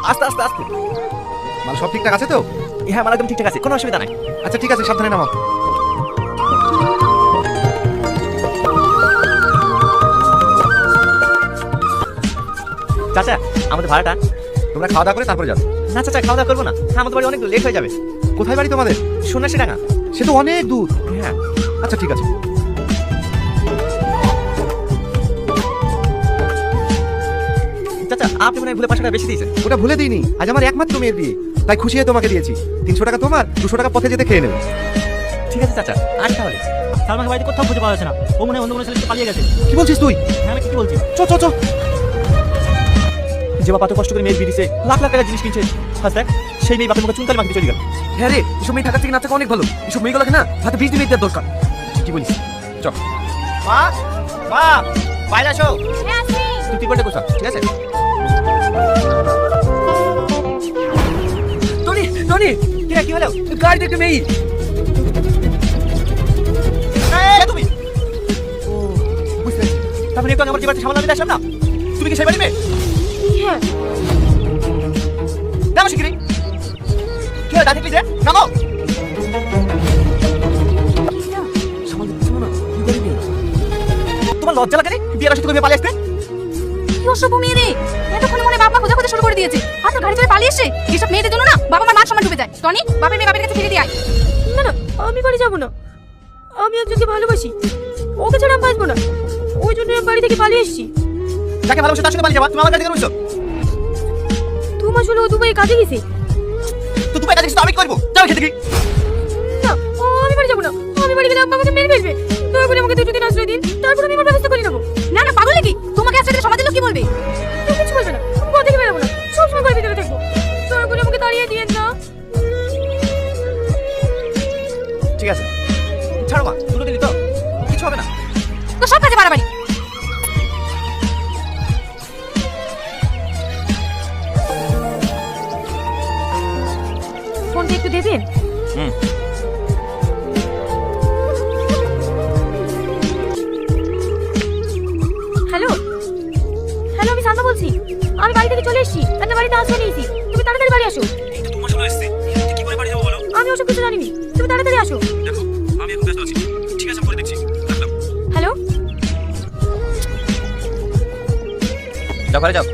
আস্তে আস্তে আস্তে। মানে সব ঠিকঠাক আছে তো? হ্যাঁ মানে একদম ঠিকঠাক আছে, কোনো অসুবিধা নাই। আচ্ছা ঠিক আছে, সাবধানে নামাও। চাচা আমাদের ভাড়াটা। তোমরা খাওয়া দাওয়া করে তারপরে যাবে। না চাচা খাওয়া দাওয়া করবো না, হ্যাঁ আমাদের বাড়ি অনেক লেট হয়ে যাবে। কোথায় বাড়ি তোমাদের? সন্ন্যাসী ডাঙ্গা। সে তো অনেক দূর। হ্যাঁ আচ্ছা ঠিক আছে। চাচা আপনি মনে হয় ভুলে 500 টাকা বেশি দিয়েছেন। ওটা ভুলে দিইনি, আজ আমার একমাত্র মেয়ের বিয়ে, তাই খুশি হয়ে তোমাকে দিয়েছি। 300 টাকা তোমার, 200 টাকা পথে যেতে খেয়ে নেবে। ঠিক আছে চাচা, আজ তাহলে। সালমাকে বাড়িতে কোথাও খুঁজে পাওয়া যাচ্ছে না, ও মনে হয় অন্য কোনো ছেলেকে পালিয়ে গেছে। কি বলছিস তুই? হ্যাঁ আমি কি বলছি। চ চ চ। যে বাপ এত কষ্ট করে মেয়ের বিয়ে দিছে, লাখ লাখ টাকা জিনিস কিনছে, আজ দেখ সেই মেয়ে বাপের মুখে চুনকালি মাখিয়ে চলে গেল। হ্যাঁ রে, এসব মেয়ে থাকার থেকে না থাকা অনেক ভালো। এসব মেয়েগুলোকে না হাতে 20 দিন দেওয়ার দরকার। কি বলিস? চ। মা মা বাইরে আসো। হ্যাঁ আসি। তুই টিকটে বসা, ঠিক আছে? টনি টনি, কি হলো? গাড়ি দেখতে মেয়ে। এই তুমি ও বুঝতে পেরেছি। তারপরে একটু আগে আমার যে বাড়িতে সামাল দিতে আসলাম না, তুমি কি সেই বাড়ি মেয়ে? হ্যাঁ নামো শিগগিরি। কি হলো ডাকলি যে? নামো। সামাল দিতে শোনো না, তুই বাড়ি মেয়ে। তোমার লজ্জা লাগে না বিয়ের আসে তুমি পালিয়ে আসতে? কি অসভ্য মেয়ে রে, এতক্ষণে মনে বাবা খোঁজা শুরু করে দিয়েছে। আর তোর গাড়ি চলে পালিয়ে এসে এসব মেয়েদের জন্য না বাবা মার মান সম্মান ডুবে যায়। টনি বাপের মেয়ে বাপের কাছে ফিরে দিয়ে আয়। না না আমি বাড়ি যাবো না, আমি একজনকে ভালোবাসি, ওকে ছাড়া আমি বাঁচবো না, ওই জন্য আমি বাড়ি থেকে পালিয়ে এসেছি। যাকে ভালোবাসো তার সাথে পালিয়ে যাবা, তুমি আমার কাছে কেন বলছো? 2 মাস হলো ও দুবাই কাজে গেছে। তো তুমি কাজ আমি করবো, যাও খেতে কি? না আমি বাড়ি যাবো না, আমি বাড়ি গেলে আব্বা আমাকে মেরে ফেলবে। দয়া করে আমাকে 2 দিন আশ্রয় দিন, তারপর আমি আমার ব্যবস্থা করে নেবো। না না পাগল নাকি, তোমাকে আশ্রয় দিলে সমাজের লোক কি বলবে? তুমি কিছু বলবে না, আমি পথে থেকে বেরোবো না, সবসময় বাড়ির ভিতরে থাকবো। দয়া করে আমাকে তাড়িয়ে দিয়েন না। ঠিক আছে ছাড়ো মা, 2 দিনই তো, কিছু হবে না। তো সব কাজে বাড়াবাড়ি। ফোনটা একটু দেবেন? হ্যালো হ্যালো, আমি সান্তা বলছি। আমি বাড়ি থেকে চলে এসেছি, একটা বাড়িতে আশ্রয় নিয়েছি। তুমি তাড়াতাড়ি বাড়ি আসো। আমি ওসব কিছু জানিনি, তুমি তাড়াতাড়ি আসো। হ্যালো যাও ঘরে যাও।